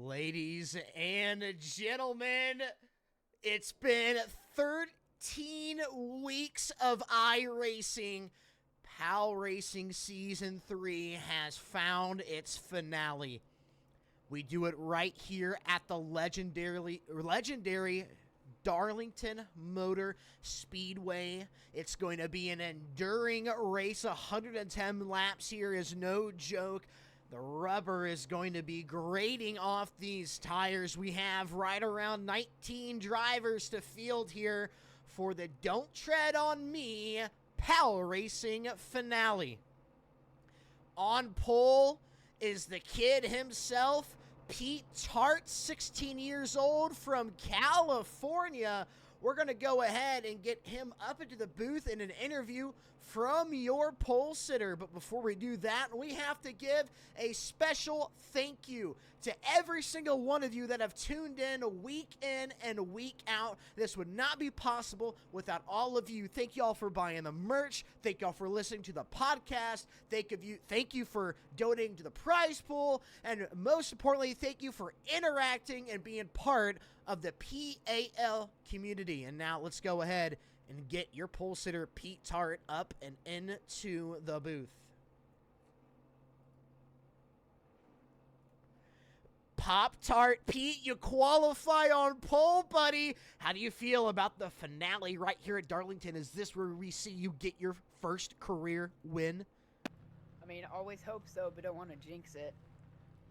Ladies and gentlemen, it's been 13 weeks of iRacing. PALracing Season 3 has found its finale. We do it right here at the legendary Darlington Motor Speedway. It's going to be an enduring race. 110 laps here is no joke. The rubber is going to be grating off these tires. We have right around 19 drivers to field here for the Don't Tread on Me PALracing finale. On pole is the kid himself, Pete Tart, 16 years old from California. We're going to go ahead and get him up into the booth in an interview from your pole sitter. But before we do that, we have to give a special thank you to every single one of you that have tuned in and week out. This would not be possible without all of you. Thank you all for buying the merch. Thank you all for listening to the podcast. Thank you for donating to the prize pool. And most importantly, thank you for interacting and being part of the PAL community. And now let's go ahead and get your pole sitter Pete Tart up and into the booth. Pop-Tart Pete, you qualify on pole, buddy. How do you feel about the finale right here at Darlington? Is this where we see you get your first career win? I mean, always hope so, but don't want to jinx it.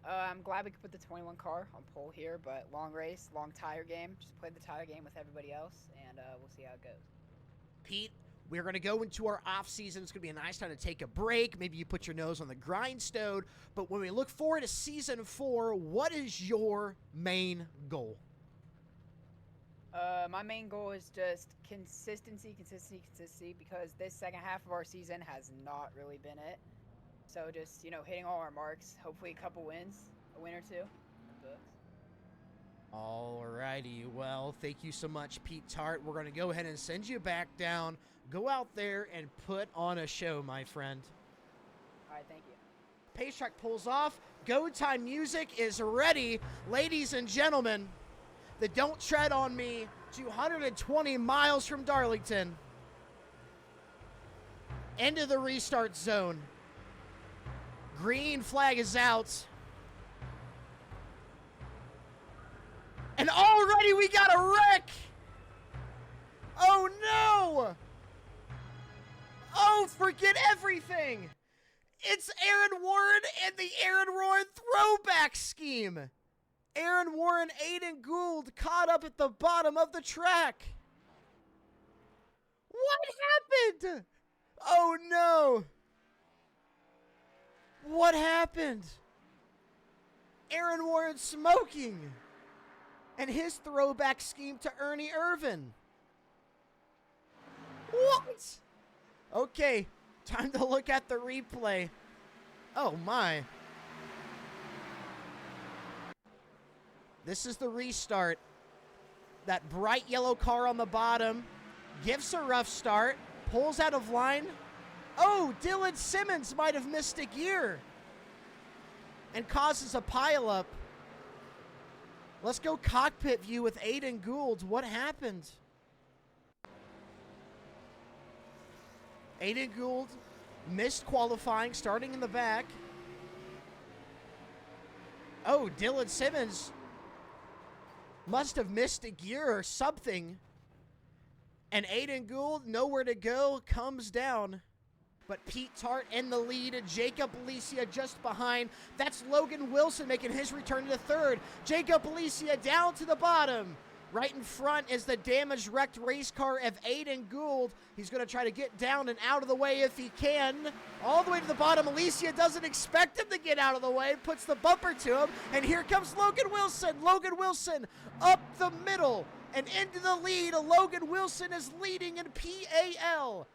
I'm glad we could put the 21 car on pole here, but long race, long tire game. Just play the tire game with everybody else, and we'll see how it goes. Pete, we're going to go into our off-season. It's going to be a nice time to take a break. Maybe you put your nose on the grindstone. But when we look forward to Season 4, what is your main goal? My main goal is just consistency, because this second half of our season has not really been it. So just, hitting all our marks, hopefully a couple wins, a win or two. Alrighty, well, thank you so much, Pete Tart. We're going to go ahead and send you back down. Go out there and put on a show, my friend. All right, thank you. Pace track pulls off. Go time music is ready. Ladies and gentlemen, the Don't Tread on Me, 220 miles from Darlington. Into the restart zone. Green flag is out. And already we got a wreck! Oh no! Oh, forget everything! It's Aaron Warren and the Aaron Warren throwback scheme! Aaron Warren, Aiden Gould caught up at the bottom of the track! What happened? Oh no! What happened? Aaron Warren smoking! And his throwback scheme to Ernie Irvin. What? Okay, time to look at the replay. Oh my. This is the restart. That bright yellow car on the bottom gives a rough start, pulls out of line. Oh, Dylan Simmons might have missed a gear and causes a pileup. Let's go cockpit view with Aiden Gould. What happened? Aiden Gould missed qualifying, starting in the back. Oh, Dylan Simmons must have missed a gear or something. And Aiden Gould, nowhere to go, comes down. But Pete Tart in the lead, Jacob Alicia just behind. That's Logan Wilson making his return to third. Jacob Alicia down to the bottom. Right in front is the damaged, wrecked race car of Aiden Gould. He's going to try to get down and out of the way if he can. All the way to the bottom. Alicia doesn't expect him to get out of the way. Puts the bumper to him. And here comes Logan Wilson. Logan Wilson up the middle and into the lead. Logan Wilson is leading in PAL.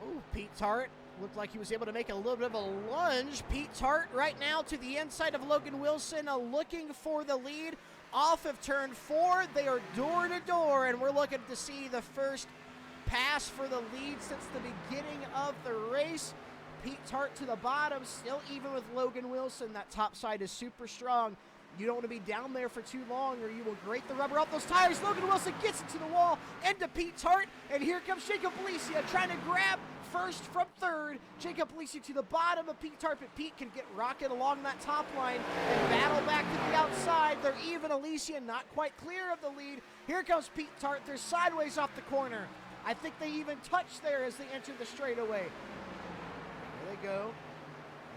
Oh, Pete Tart looked like he was able to make a little bit of a lunge. Pete Tart right now to the inside of Logan Wilson, looking for the lead. Off of turn 4, they are door to door, and we're looking to see the first pass for the lead since the beginning of the race. Pete Tart to the bottom, still even with Logan Wilson. That top side is super strong. You don't want to be down there for too long or you will grate the rubber off those tires. Logan Wilson gets it to the wall, into Pete Tart, and here comes Jacob Alicia trying to grab first from third. Jacob Alicia to the bottom of Pete Tart, but Pete can get rocket along that top line and battle back to the outside. They're even. Alicia not quite clear of the lead. Here comes Pete Tart. They're sideways off the corner. I think they even touch there as they enter the straightaway. There they go.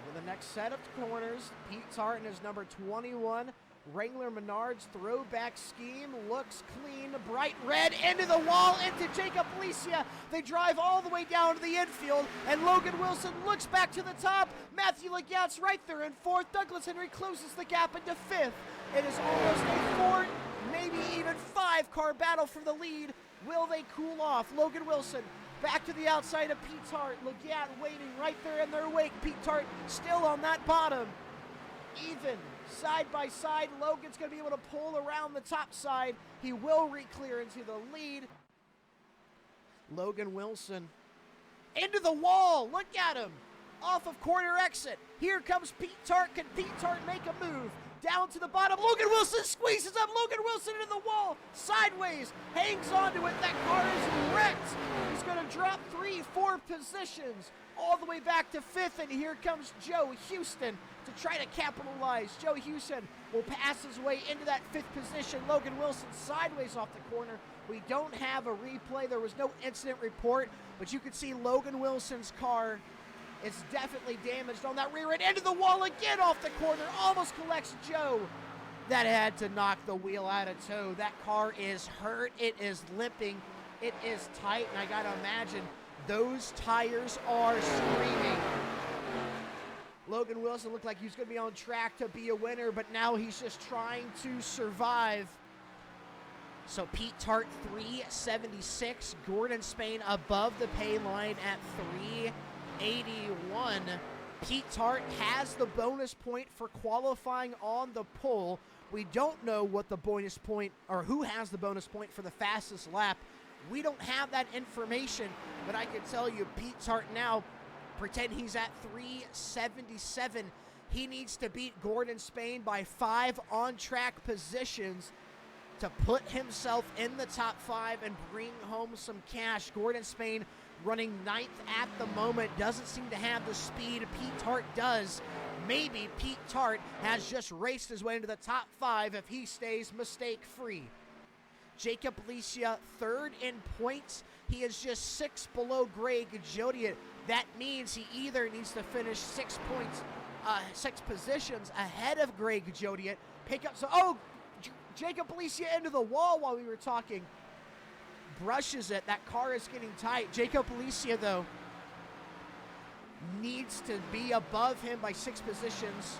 Over the next set of corners, Pete Tart and his number 21 Wrangler Menards throwback scheme looks clean, bright red, into the wall, into Jacob Alicia. They drive all the way down to the infield, and Logan Wilson looks back to the top. Matthew Legat's right there in fourth. Douglas Henry closes the gap into fifth. It is almost a 4, maybe even 5-car battle for the lead. Will they cool off? Logan Wilson back to the outside of Pete Tart. Legat waiting right there in their wake. Pete Tart still on that bottom. Even side by side. Logan's going to be able to pull around the top side. He will re-clear into the lead. Logan Wilson into the wall. Look at him. Off of corner exit. Here comes Pete Tart. Can Pete Tart make a move? Down to the bottom. Logan Wilson squeezes up. Logan Wilson into the wall. Sideways. Hangs onto it. That car is wrecked. He's going to drop 3-4 positions all the way back to fifth. And here comes Joe Houston to try to capitalize. Joe Houston will pass his way into that fifth position. Logan Wilson sideways off the corner. We don't have a replay. There was no incident report, but you could see Logan Wilson's car is definitely damaged on that rear end. Into the wall again off the corner. Almost collects Joe. That had to knock the wheel out of tow. That car is hurt. It is limping. It is tight, and I gotta imagine those tires are screaming. Logan Wilson looked like he was going to be on track to be a winner, but now he's just trying to survive. So Pete Tart 376, Gordon Spain above the pay line at 381. Pete Tart has the bonus point for qualifying on the pole. We don't know what the bonus point, or who has the bonus point for the fastest lap. We don't have that information, but I can tell you Pete Tart now, pretend he's at 377. He needs to beat Gordon Spain by 5 on-track positions to put himself in the top 5 and bring home some cash. Gordon Spain running 9th at the moment, doesn't seem to have the speed Pete Tart does. Maybe Pete Tart has just raced his way into the top 5 if he stays mistake-free. Jacob Alicia, 3rd in points. He is just 6 below Greg Jodiet. That means he either needs to finish 6 positions ahead of Greg Jodiet, pick up Jacob Alicia into the wall while we were talking. Brushes it. That car is getting tight. Jacob Alicia, though, needs to be above him by 6 positions.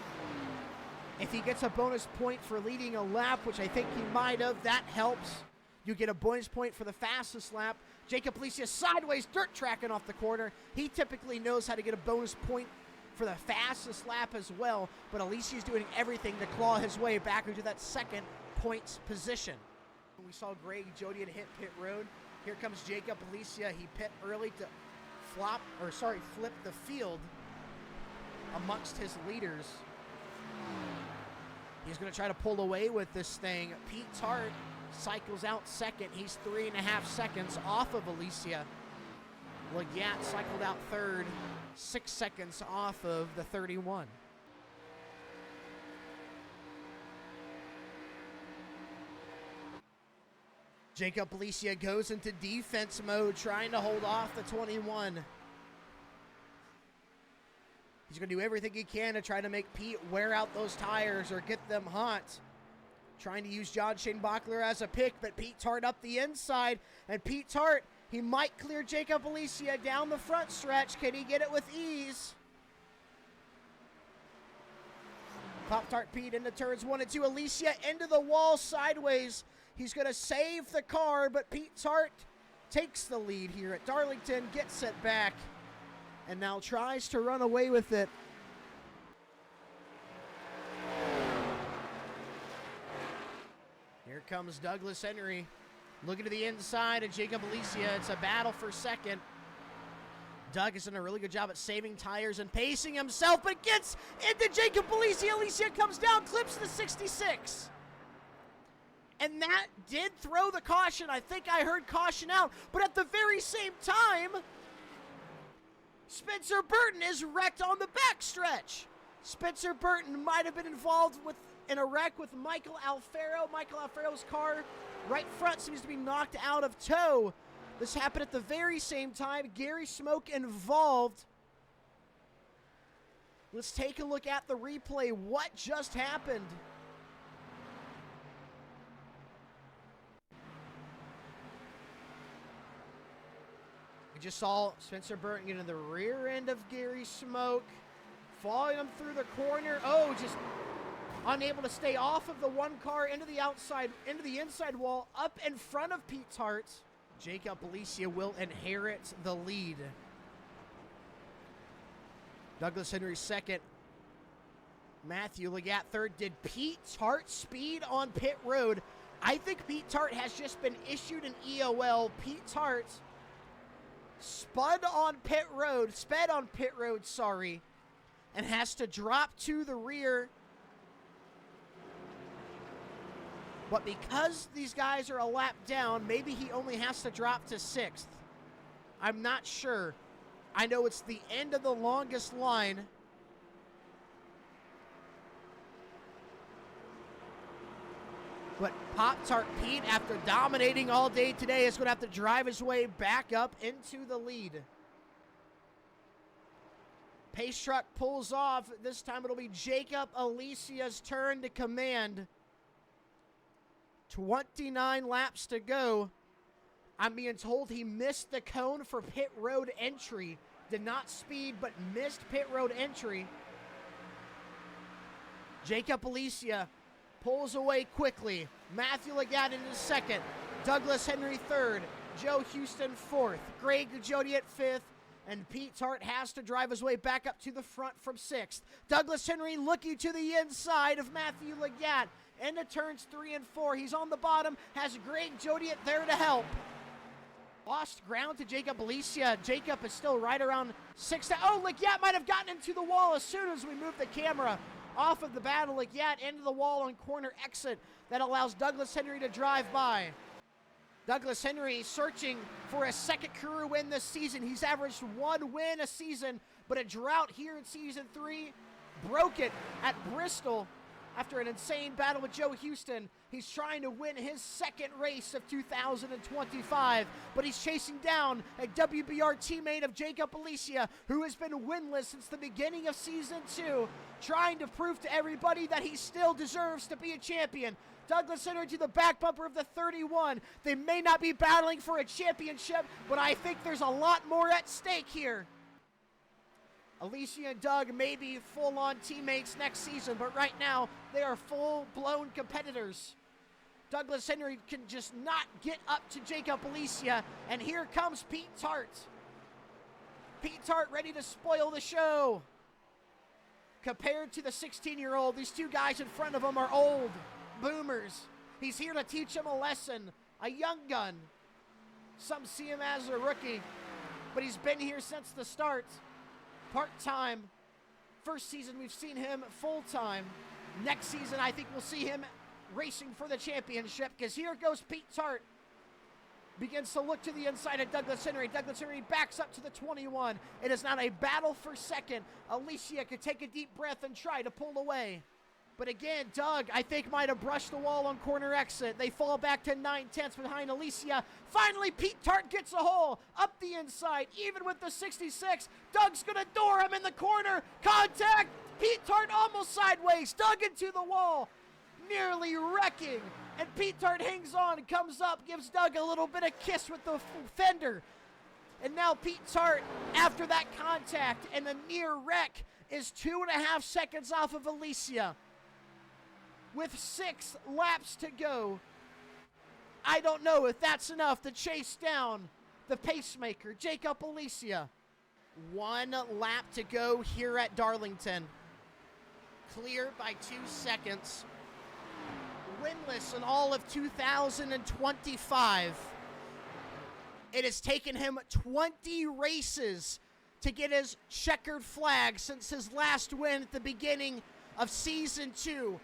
If he gets a bonus point for leading a lap, which I think he might have, that helps. You get a bonus point for the fastest lap. Jacob Alicia sideways, dirt tracking off the corner. He typically knows how to get a bonus point for the fastest lap as well, but Alicia's doing everything to claw his way back into that 2nd points position. We saw Greg Jodiet hit pit road. Here comes Jacob Alicia. He pit early to flip the field amongst his leaders. He's going to try to pull away with this thing. Pete Tart cycles out 2nd. He's 3.5 seconds off of Alicia. Legat cycled out 3rd, 6 seconds off of the 31. Jacob Alicia goes into defense mode, trying to hold off the 21. He's going to do everything he can to try to make Pete wear out those tires or get them hot. Trying to use John Shane Bachler as a pick, but Pete Tart up the inside. And Pete Tart, he might clear Jacob Alicia down the front stretch. Can he get it with ease? Pop-Tart Pete into turns 1 and 2. Alicia into the wall sideways. He's going to save the car, but Pete Tart takes the lead here at Darlington, gets it back, and now tries to run away with it. Here comes Douglas Henry. Looking to the inside of Jacob Alicia. It's a battle for 2nd. Doug has done a really good job at saving tires and pacing himself, but gets into Jacob Alicia. Alicia comes down, clips the 66. And that did throw the caution. I think I heard caution out. But at the very same time, Spencer Burton is wrecked on the backstretch. Spencer Burton might have been involved in a wreck with Michael Alfaro. Michael Alfaro's car right front seems to be knocked out of tow. This happened at the very same time. Gary Smoke involved. Let's take a look at the replay. What just happened? We just saw Spencer Burton get in the rear end of Gary Smoke, following him through the corner. Oh, just unable to stay off of the one car into the inside wall, up in front of Pete Tart. Jacob Alicia will inherit the lead. Douglas Henry second. Matthew Legat third. Did Pete Tart speed on pit road? I think Pete Tart has just been issued an EOL. Pete Tart sped on pit road, and has to drop to the rear. But because these guys are a lap down, maybe he only has to drop to 6th. I'm not sure. I know it's the end of the longest line. But Pop-Tart Pete, after dominating all day today, is going to have to drive his way back up into the lead. Pace truck pulls off. This time it'll be Jacob Alicia's turn to command. 29 laps to go. I'm being told he missed the cone for pit road entry. Did not speed, but missed pit road entry. Jacob Alicia pulls away quickly. Matthew Legat into second. Douglas Henry third. Joe Houston fourth. Greg Jodiet fifth. And Pete Tart has to drive his way back up to the front from 6th. Douglas Henry looking to the inside of Matthew Legat. Into turns 3 and 4. He's on the bottom. Has Greg Jodiet there to help. Lost ground to Jacob Alicia. Jacob is still right around 6th. Oh, Legat might have gotten into the wall as soon as we moved the camera off of the battle. Legat into the wall on corner exit. That allows Douglas Henry to drive by. Douglas Henry searching for a second career win this season. He's averaged 1 win a season, but a drought here in season 3. Broke it at Bristol after an insane battle with Joe Houston. He's trying to win his second race of 2025, but he's chasing down a WBR teammate of Jacob Alicia, who has been winless since the beginning of season 2, trying to prove to everybody that he still deserves to be a champion. Douglas Henry to the back bumper of the 31. They may not be battling for a championship, but I think there's a lot more at stake here. Alicia and Doug may be full-on teammates next season, but right now they are full-blown competitors. Douglas Henry can just not get up to Jacob Alicia, and here comes Pete Tart. Pete Tart ready to spoil the show. Compared to the 16-year-old, these two guys in front of him are old boomers. He's here to teach him a lesson, a young gun. Some see him as a rookie, but he's been here since the start. Part-time. First season we've seen him full-time. Next season I think we'll see him racing for the championship, because here goes Pete Tart. Begins to look to the inside of Douglas Henry. Douglas Henry backs up to the 21. It is not a battle for second. Alicia could take a deep breath and try to pull away. But again, Doug, I think, might have brushed the wall on corner exit. They fall back to 9/10 behind Alicia. Finally, Pete Tart gets a hole up the inside, even with the 66. Doug's going to door him in the corner. Contact! Pete Tart almost sideways. Doug into the wall, nearly wrecking. And Pete Tart hangs on and comes up, gives Doug a little bit of kiss with the fender. And now Pete Tart, after that contact and the near wreck, is 2.5 seconds off of Alicia. With 6 laps to go, I don't know if that's enough to chase down the pacemaker, Jacob Alicia. 1 lap to go here at Darlington. Clear by 2 seconds. Winless in all of 2025. It has taken him 20 races to get his checkered flag since his last win at the beginning of Season 2.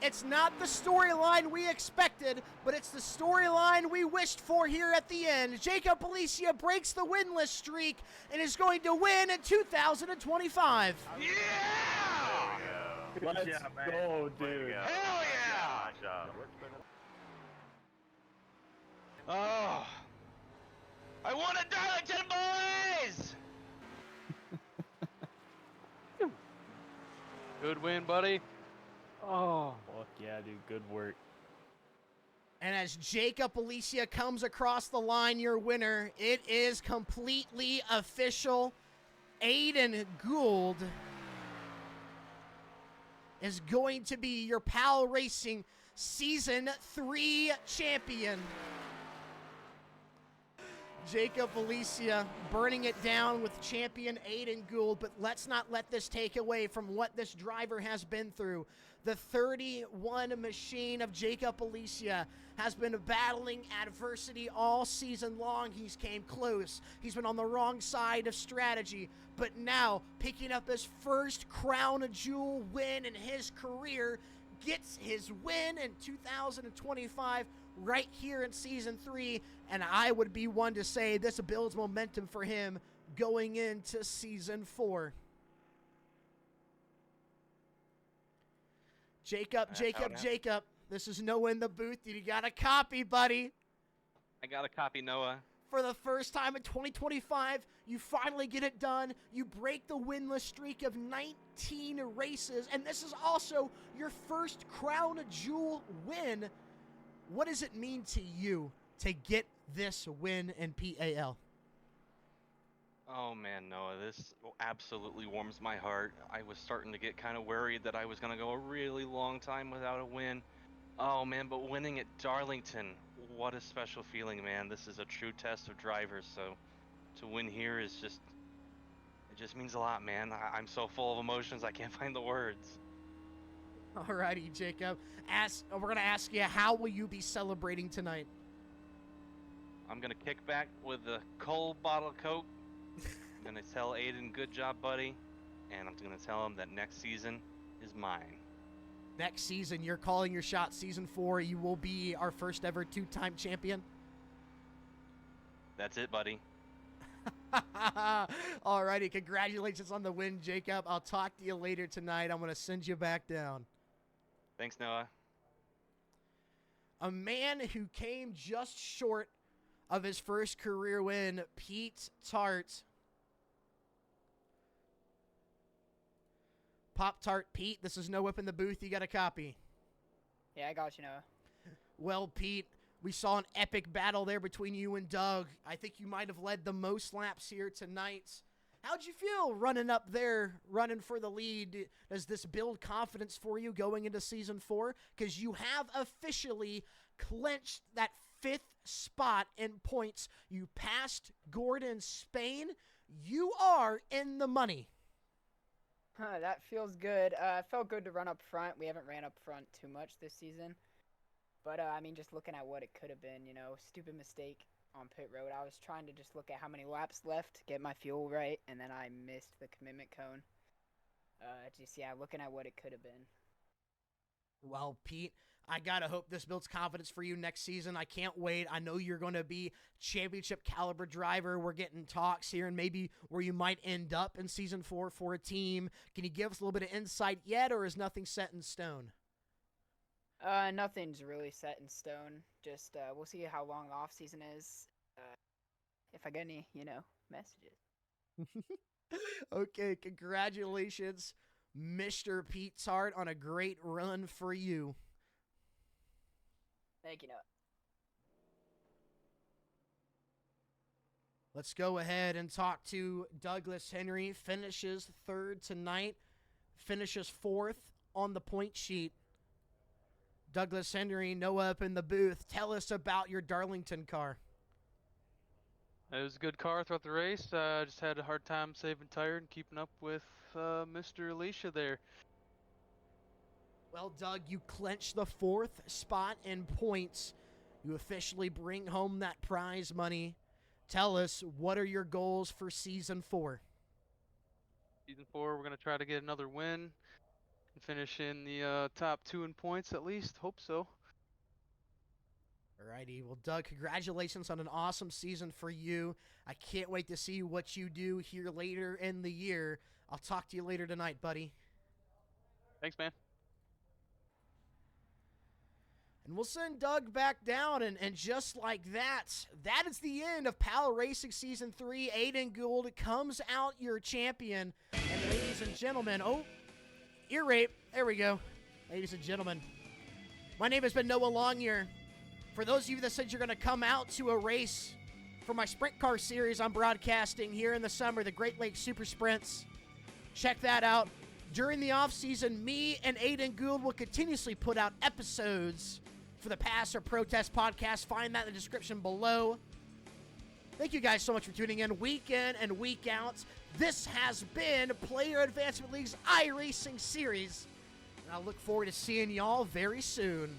It's not the storyline we expected, but it's the storyline we wished for here at the end. Jacob PALracing breaks the winless streak and is going to win in 2025. Yeah! Let's go, dude. Hell yeah! Good job. Oh, I won a Darlington, boys! Good win, buddy. Oh, fuck yeah, dude. Good work. And as Jacob PALracing comes across the line, your winner, it is completely official. Aiden Gould is going to be your PALracing Season 3 champion. Jacob PALracing burning it down with champion Aiden Gould, but let's not let this take away from what this driver has been through. The 31 machine of Jacob PALracing has been battling adversity all season long. He's came close. He's been on the wrong side of strategy, but now picking up his first crown jewel win in his career, gets his win in 2025 right here in Season 3, and I would be one to say this builds momentum for him going into Season 4. Jacob, this is Noah in the booth. You got a copy, buddy. I got a copy, Noah. For the first time in 2025, you finally get it done. You break the winless streak of 19 races, and this is also your first crown jewel win. What does it mean to you to get this win in PAL? Oh man, Noah, this absolutely warms my heart. I was starting to get kind of worried that I was going to go a really long time without a win. Oh man, but winning at Darlington, what a special feeling, man. This is a true test of drivers, so to win here is just, it just means a lot, man. I'm so full of emotions, I can't find the words. Alrighty, Jacob. We're going to ask you, how will you be celebrating tonight? I'm going to kick back with a cold bottle of Coke. I'm going to tell Aiden, good job, buddy. And I'm going to tell him that next season is mine. Next season, you're calling your shot. Season 4, you will be our first ever 2-time champion. That's it, buddy. Alrighty, congratulations on the win, Jacob. I'll talk to you later tonight. I'm going to send you back down. Thanks, Noah. A man who came just short of his first career win, Pete Tart. Pop-Tart Pete, this is No Whip in the booth. You got a copy? Yeah, I got you, Noah. Well, Pete, we saw an epic battle there between you and Doug. I think you might have led the most laps here tonight. How'd you feel running up there, running for the lead? Does this build confidence for you going into Season 4? Because you have officially clinched that 5th spot in points. You passed Gordon Spain. You are in the money. That feels good. It felt good to run up front. We haven't ran up front too much this season. But, I mean, just looking at what it could have been, you know, stupid mistake on pit road. I was trying to just look at how many laps left, get my fuel right, and then I missed the commitment cone. Looking at what it could have been. Well, Pete, I gotta hope this builds confidence for you next season. I can't wait. I know you're going to be championship caliber driver. We're getting talks here and maybe where you might end up in Season 4 for a team. Can you give us a little bit of insight yet, or is nothing set in stone? Nothing's really set in stone. Just, we'll see how long the off season is. If I get any, messages. Okay, congratulations, Mr. Pete Tart, on a great run for you. Thank you, Noah. Let's go ahead and talk to Douglas Henry. Finishes 3rd tonight. Finishes 4th on the point sheet. Douglas Henry, Noah up in the booth. Tell us about your Darlington car. It was a good car throughout the race. Just had a hard time saving tire and keeping up with Mr. Alicia there. Well, Doug, you clinch the 4th spot in points. You officially bring home that prize money. Tell us, what are your goals for Season 4? Season 4, we're going to try to get another win and finish in the top 2 in points at least. Hope so. Alrighty, well, Doug, congratulations on an awesome season for you. I can't wait to see what you do here later in the year. I'll talk to you later tonight, buddy. Thanks, man. And we'll send Doug back down, and just like that, that is the end of PALracing Season 3. Aiden Gould comes out your champion. And ladies and gentlemen, ear rape, there we go. Ladies and gentlemen, my name has been Noah Longyear. For those of you that said you're going to come out to a race for my sprint car series I'm broadcasting here in the summer, the Great Lakes Super Sprints, check that out. During the off-season, me and Aiden Gould will continuously put out episodes for the Pass or Protest podcast. Find that in the description below. Thank you guys so much for tuning in week and week out. This has been Player Advancement League's iRacing series. And I look forward to seeing y'all very soon.